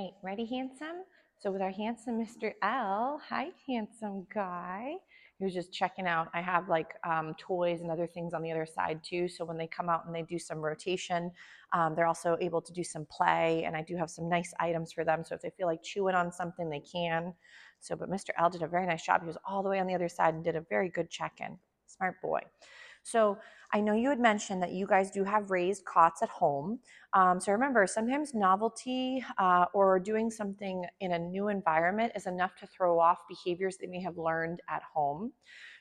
right, ready, handsome? So with our handsome Mr. L, hi, handsome guy. He was just checking out. I have like toys and other things on the other side too. So when they come out and they do some rotation, they're also able to do some play. And I do have some nice items for them. So if they feel like chewing on something, they can. So, but Mr. L did a very nice job. He was all the way on the other side and did a very good check-in. Smart boy. So I know you had mentioned that you guys do have raised cots at home. So remember, sometimes novelty or doing something in a new environment is enough to throw off behaviors they may have learned at home.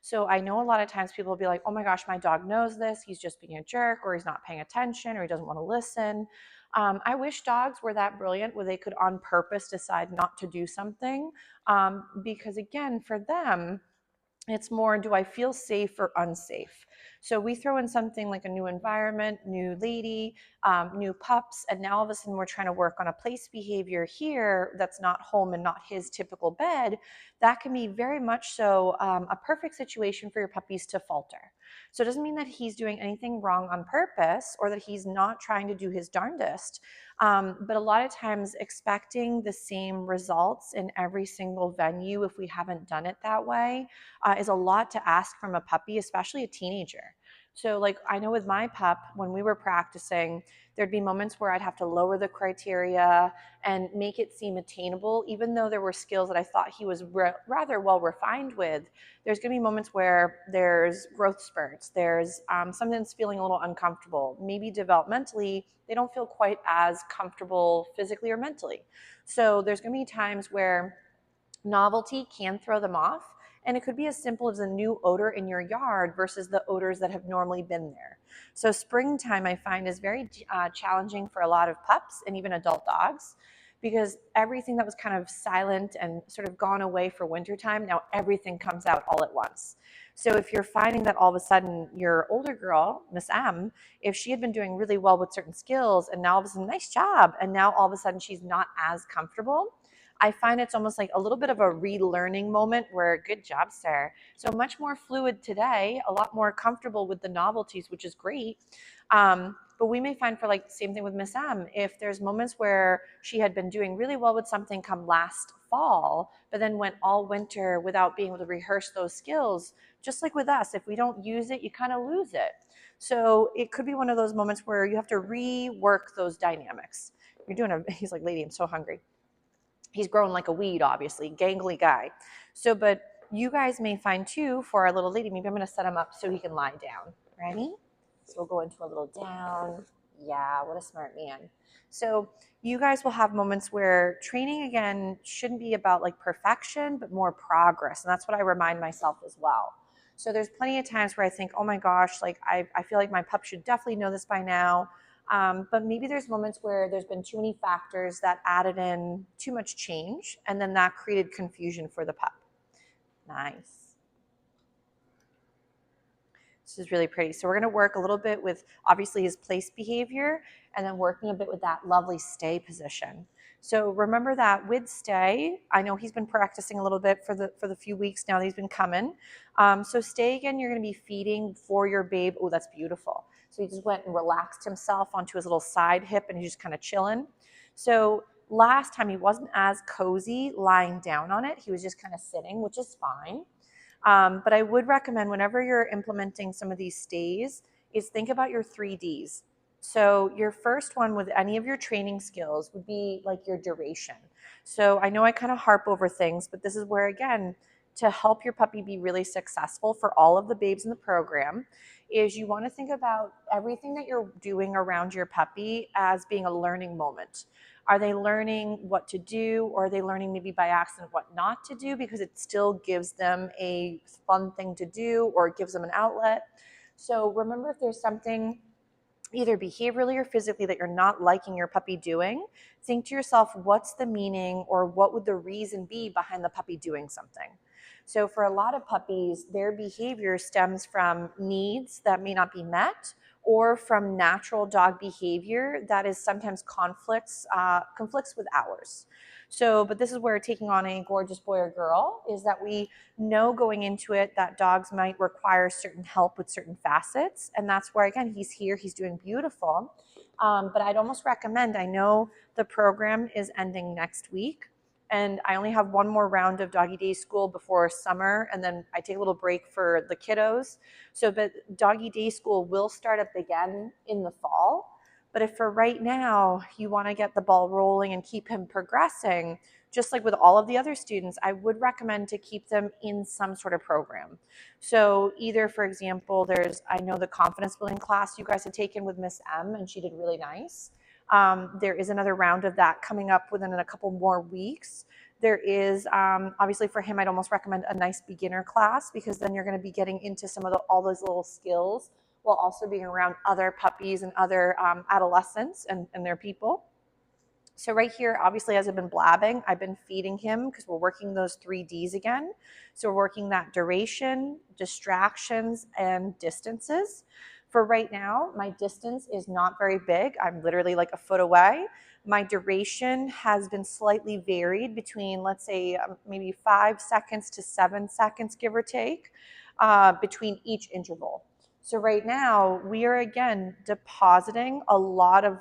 So I know a lot of times people will be like, oh my gosh, my dog knows this. He's just being a jerk, or he's not paying attention, or he doesn't want to listen. I wish dogs were that brilliant where they could on purpose decide not to do something. Because again, for them, it's more, do I feel safe or unsafe? So we throw in something like a new environment, new lady, new pups, and now all of a sudden we're trying to work on a place behavior here that's not home and not his typical bed. That can be very much so a perfect situation for your puppies to falter. So it doesn't mean that he's doing anything wrong on purpose or that he's not trying to do his darndest. But a lot of times expecting the same results in every single venue, if we haven't done it that way, is a lot to ask from a puppy, especially a teenager. So like I know with my pup, when we were practicing, there'd be moments where I'd have to lower the criteria and make it seem attainable, even though there were skills that I thought he was rather well refined with. There's going to be moments where there's growth spurts, there's something that's feeling a little uncomfortable. Maybe developmentally, they don't feel quite as comfortable physically or mentally. So there's going to be times where novelty can throw them off. And it could be as simple as a new odor in your yard versus the odors that have normally been there. So springtime, I find, is very challenging for a lot of pups and even adult dogs, because everything that was kind of silent and sort of gone away for wintertime, now everything comes out all at once. So if you're finding that all of a sudden your older girl, Miss M, if she had been doing really well with certain skills and now all of a sudden, nice job, and now all of a sudden she's not as comfortable, I find it's almost like a little bit of a relearning moment where, good job, sir. So much more fluid today, a lot more comfortable with the novelties, which is great. But we may find for like the same thing with Miss M, if there's moments where she had been doing really well with something come last fall, but then went all winter without being able to rehearse those skills, just like with us, if we don't use it, you kind of lose it. So it could be one of those moments where you have to rework those dynamics. He's like, lady, I'm so hungry. He's grown like a weed, obviously, gangly guy. So, but you guys may find too, for our little lady, maybe I'm going to set him up so he can lie down. Ready? So we'll go into a little down. Yeah, what a smart man. So you guys will have moments where training, again, shouldn't be about like perfection, but more progress. And that's what I remind myself as well. So there's plenty of times where I think, oh my gosh, like I feel like my pup should definitely know this by now. But maybe there's moments where there's been too many factors that added in too much change, and then that created confusion for the pup. Nice. This is really pretty. So we're going to work a little bit with obviously his place behavior, and then working a bit with that lovely stay position. So remember that with stay, I know he's been practicing a little bit for the few weeks now that he's been coming. So stay, again, you're going to be feeding for your babe. Oh, that's beautiful. So he just went and relaxed himself onto his little side hip, and he's just kind of chilling. So last time he wasn't as cozy lying down on it. He was just kind of sitting, which is fine. But I would recommend, whenever you're implementing some of these stays, is think about your 3Ds. So your first one with any of your training skills would be like your duration. So I know I kind of harp over things, but this is where, again, to help your puppy be really successful for all of the babes in the program, is you want to think about everything that you're doing around your puppy as being a learning moment. Are they learning what to do, or are they learning maybe by accident what not to do, because it still gives them a fun thing to do or it gives them an outlet? So remember, if there's something either behaviorally or physically that you're not liking your puppy doing, think to yourself, what's the meaning or what would the reason be behind the puppy doing something? So for a lot of puppies, their behavior stems from needs that may not be met, or from natural dog behavior that is sometimes conflicts with ours. So, but this is where taking on a gorgeous boy or girl is that we know going into it that dogs might require certain help with certain facets. And that's where, again, he's here, he's doing beautiful. But I'd almost recommend, I know the program is ending next week, and I only have one more round of doggy day school before summer, and then I take a little break for the kiddos. So, but doggy day school will start up again in the fall. But if for right now you want to get the ball rolling and keep him progressing, just like with all of the other students, I would recommend to keep them in some sort of program. So either, for example, I know the confidence building class you guys had taken with Miss M, and she did really nice. There is another round of that coming up within a couple more weeks. There is, obviously for him, I'd almost recommend a nice beginner class, because then you're going to be getting into some of all those little skills while also being around other puppies and other adolescents and their people. So right here, obviously, as I've been blabbing, I've been feeding him because we're working those 3Ds again. So we're working that duration, distractions, and distances. For right now, my distance is not very big. I'm literally like a foot away. My duration has been slightly varied between, let's say, maybe 5 seconds to 7 seconds, give or take, between each interval. So right now, we are again depositing a lot of,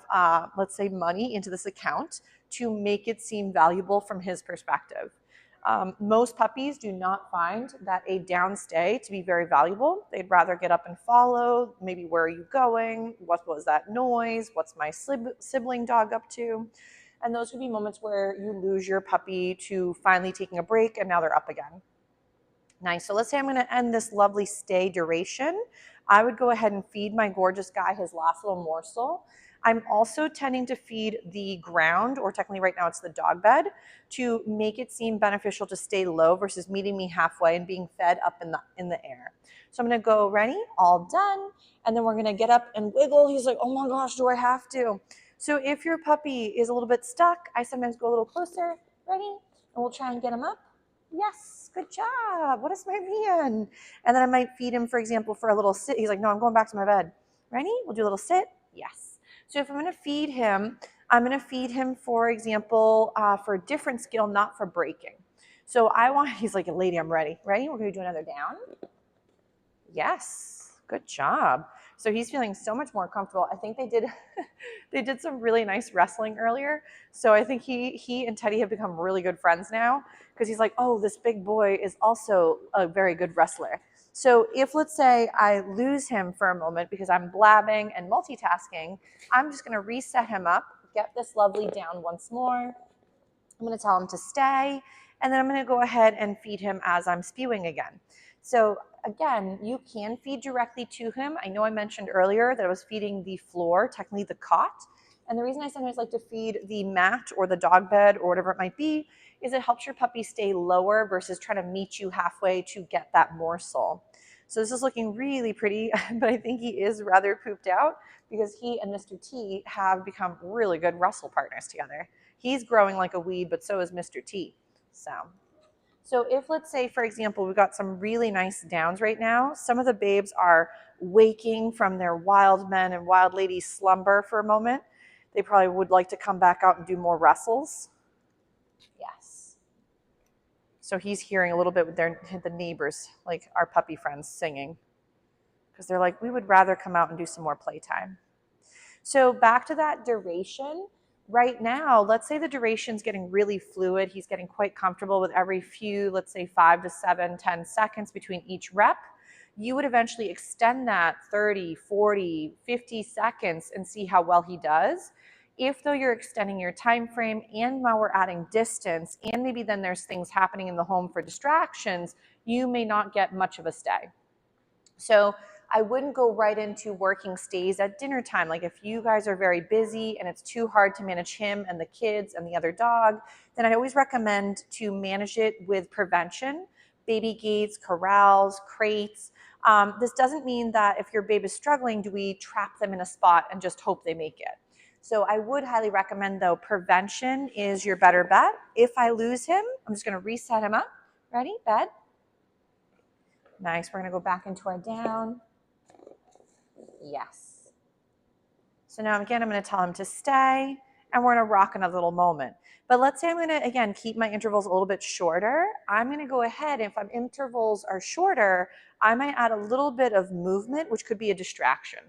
let's say, money into this account to make it seem valuable from his perspective. Most puppies do not find that a down stay to be very valuable. They'd rather get up and follow, maybe where are you going? What was that noise? What's my sibling dog up to? And those would be moments where you lose your puppy to finally taking a break and now they're up again. Nice. So let's say I'm going to end this lovely stay duration. I would go ahead and feed my gorgeous guy his last little morsel. I'm also tending to feed the ground, or technically right now it's the dog bed, to make it seem beneficial to stay low versus meeting me halfway and being fed up in the air. So I'm going to go, ready, all done, and then we're going to get up and wiggle. He's like, oh my gosh, do I have to? So if your puppy is a little bit stuck, I sometimes go a little closer, ready, and we'll try and get him up. Yes, good job. What is my man? And then I might feed him, for example, for a little sit. He's like, no, I'm going back to my bed. Ready? We'll do a little sit. Yes. So if I'm going to feed him, I'm going to feed him, for example, for a different skill, not for breaking. So he's like, lady, I'm ready. Ready? We're going to do another down. Yes, good job. So he's feeling so much more comfortable. I think they did some really nice wrestling earlier. So I think he and Teddy have become really good friends now, because he's like, oh, this big boy is also a very good wrestler. So if, let's say, I lose him for a moment because I'm blabbing and multitasking, I'm just going to reset him up, get this lovely down once more. I'm going to tell him to stay, and then I'm going to go ahead and feed him as I'm spewing again. So again, you can feed directly to him. I know I mentioned earlier that I was feeding the floor, technically the cot. And the reason I sometimes like to feed the mat or the dog bed or whatever it might be is it helps your puppy stay lower versus trying to meet you halfway to get that morsel. So this is looking really pretty, but I think he is rather pooped out because he and Mr. T have become really good wrestle partners together. He's growing like a weed, but so is Mr. T. So if, let's say, for example, we've got some really nice downs right now, some of the babes are waking from their wild men and wild ladies slumber for a moment. They probably would like to come back out and do more wrestles. Yes. So he's hearing a little bit with the neighbors, like our puppy friends, singing, because they're like, we would rather come out and do some more playtime. So back to that duration. Right now, let's say the duration's getting really fluid. He's getting quite comfortable with every few, let's say 5 to 7, 10 seconds between each rep. You would eventually extend that 30, 40, 50 seconds and see how well he does. If though you're extending your time frame and while we're adding distance, and maybe then there's things happening in the home for distractions, you may not get much of a stay. So I wouldn't go right into working stays at dinner time. Like if you guys are very busy and it's too hard to manage him and the kids and the other dog, then I always recommend to manage it with prevention, baby gates, corrals, crates. This doesn't mean that if your babe is struggling, do we trap them in a spot and just hope they make it? So I would highly recommend, though, prevention is your better bet. If I lose him, I'm just going to reset him up. Ready? Bed. Nice. We're going to go back into our down. Yes. So now again, I'm going to tell him to stay, and we're going to rock another little moment. But let's say I'm going to, again, keep my intervals a little bit shorter. I'm going to go ahead, if my intervals are shorter, I might add a little bit of movement, which could be a distraction.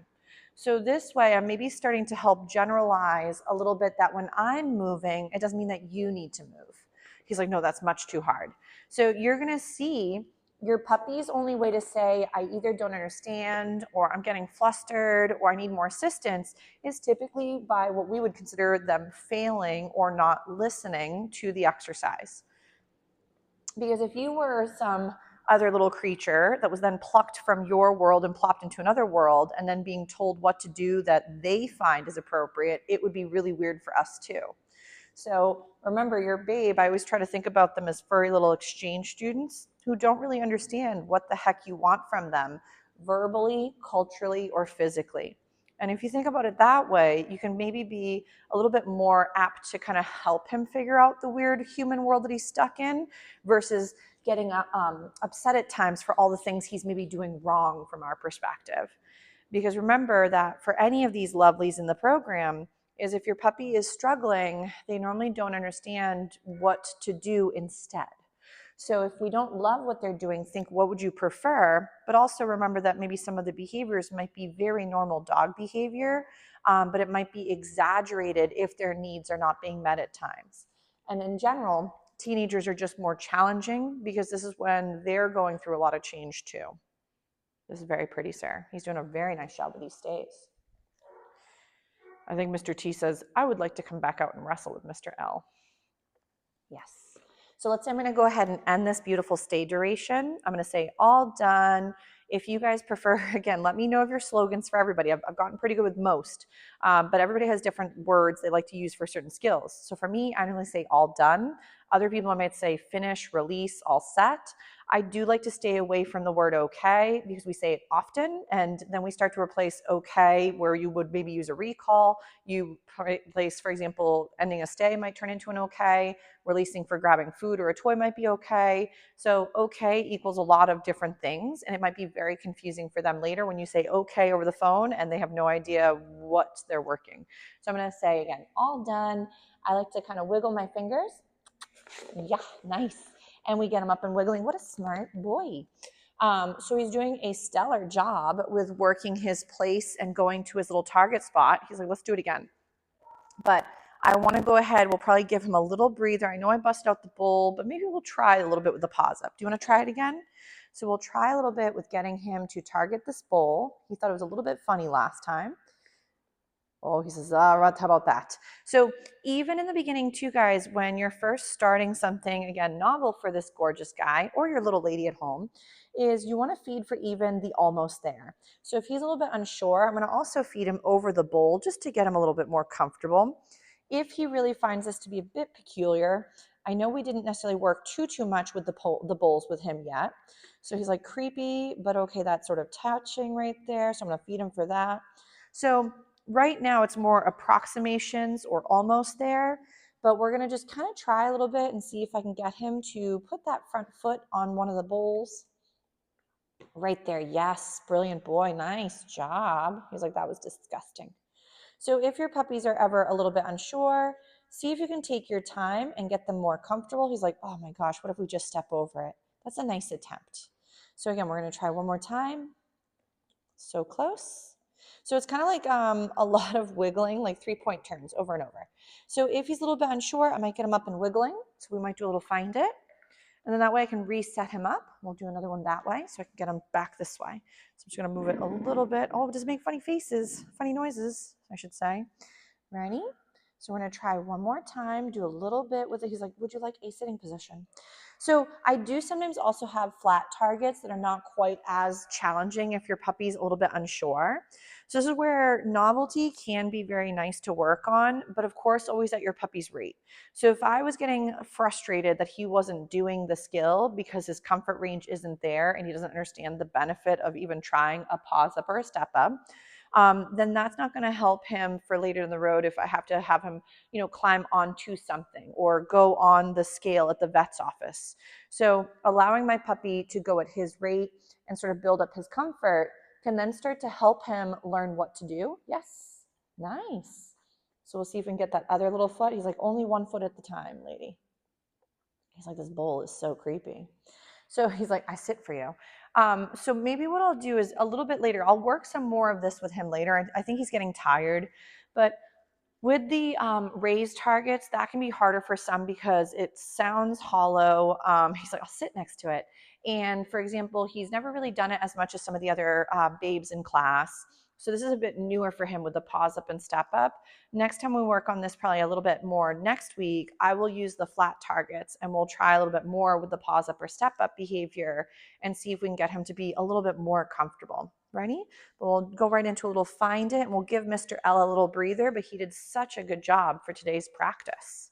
So this way, I'm maybe starting to help generalize a little bit that when I'm moving, it doesn't mean that you need to move. He's like, no, that's much too hard. So you're going to see your puppy's only way to say, I either don't understand, or I'm getting flustered, or I need more assistance, is typically by what we would consider them failing or not listening to the exercise. Because if you were some other little creature that was then plucked from your world and plopped into another world and then being told what to do that they find is appropriate, it would be really weird for us too. So remember, your babe, I always try to think about them as furry little exchange students who don't really understand what the heck you want from them, verbally, culturally, or physically. And if you think about it that way, you can maybe be a little bit more apt to kind of help him figure out the weird human world that he's stuck in versus getting upset at times for all the things he's maybe doing wrong from our perspective. Because remember that for any of these lovelies in the program, is if your puppy is struggling, they normally don't understand what to do instead. So if we don't love what they're doing, think, what would you prefer? But also remember that maybe some of the behaviors might be very normal dog behavior, but it might be exaggerated if their needs are not being met at times. And in general, teenagers are just more challenging because this is when they're going through a lot of change too. This is very pretty, sir. He's doing a very nice job with these stays. I think Mr. T says, I would like to come back out and wrestle with Mr. L. Yes. So let's say I'm going to go ahead and end this beautiful stay duration. I'm going to say all done. If you guys prefer, again, let me know of your slogans for everybody. I've gotten pretty good with most, but everybody has different words they like to use for certain skills. So for me, I normally say all done. Other people might say finish, release, all set. I do like to stay away from the word okay because we say it often, and then we start to replace okay where you would maybe use a recall. You place, for example, ending a stay might turn into an okay. Releasing for grabbing food or a toy might be okay. So okay equals a lot of different things, and it might be very confusing for them later when you say okay over the phone and they have no idea what they're working. So I'm going to say again, all done. I like to kind of wiggle my fingers. Yeah, nice. And we get him up and wiggling. What a smart boy. So he's doing a stellar job with working his place and going to his little target spot. He's like, let's do it again. But I want to go ahead. We'll probably give him a little breather. I know I busted out the bowl, but maybe we'll try a little bit with the paws up. Do you want to try it again? So we'll try a little bit with getting him to target this bowl. He thought it was a little bit funny last time. Oh, he says, all right, how about that? So even in the beginning too, guys, when you're first starting something, again, novel for this gorgeous guy or your little lady at home, is you want to feed for even the almost there. So if he's a little bit unsure, I'm going to also feed him over the bowl just to get him a little bit more comfortable. If he really finds this to be a bit peculiar, I know we didn't necessarily work too much with the bowls with him yet. So he's like creepy, but okay, that's sort of touching right there. So I'm going to feed him for that. So right now it's more approximations or almost there, but we're going to just kind of try a little bit and see if I can get him to put that front foot on one of the bowls. Right there. Yes. Brilliant boy. Nice job. He's like, that was disgusting. So if your puppies are ever a little bit unsure, see if you can take your time and get them more comfortable. He's like, oh my gosh, what if we just step over it? That's a nice attempt. So again, we're going to try one more time. So close. So it's kind of like a lot of wiggling, like 3-point turns over and over. So if he's a little bit unsure, I might get him up and wiggling. So we might do a little find it. And then that way I can reset him up. We'll do another one that way so I can get him back this way. So I'm just going to move it a little bit. Oh, it does make funny faces, funny noises, I should say. Ready? So we're going to try one more time, do a little bit with it. He's like, would you like a sitting position? So I do sometimes also have flat targets that are not quite as challenging if your puppy's a little bit unsure. So this is where novelty can be very nice to work on, but of course, always at your puppy's rate. So if I was getting frustrated that he wasn't doing the skill because his comfort range isn't there and he doesn't understand the benefit of even trying a pause up or a step up, then that's not going to help him for later in the road if I have to have him, climb onto something or go on the scale at the vet's office. So allowing my puppy to go at his rate and sort of build up his comfort can then start to help him learn what to do. Yes, nice. So we'll see if we can get that other little foot. He's like, only 1 foot at the time, lady. He's like, this bowl is so creepy. So he's like, I sit for you. So maybe what I'll do is a little bit later, I'll work some more of this with him later. I think he's getting tired, but with the raised targets, that can be harder for some because it sounds hollow. He's like, I'll sit next to it. And for example, he's never really done it as much as some of the other babes in class. So this is a bit newer for him with the pause up and step up. Next time we work on this, probably a little bit more next week, I will use the flat targets and we'll try a little bit more with the pause up or step up behavior and see if we can get him to be a little bit more comfortable. Ready? We'll go right into a little find it and we'll give Mr. L a little breather, but he did such a good job for today's practice.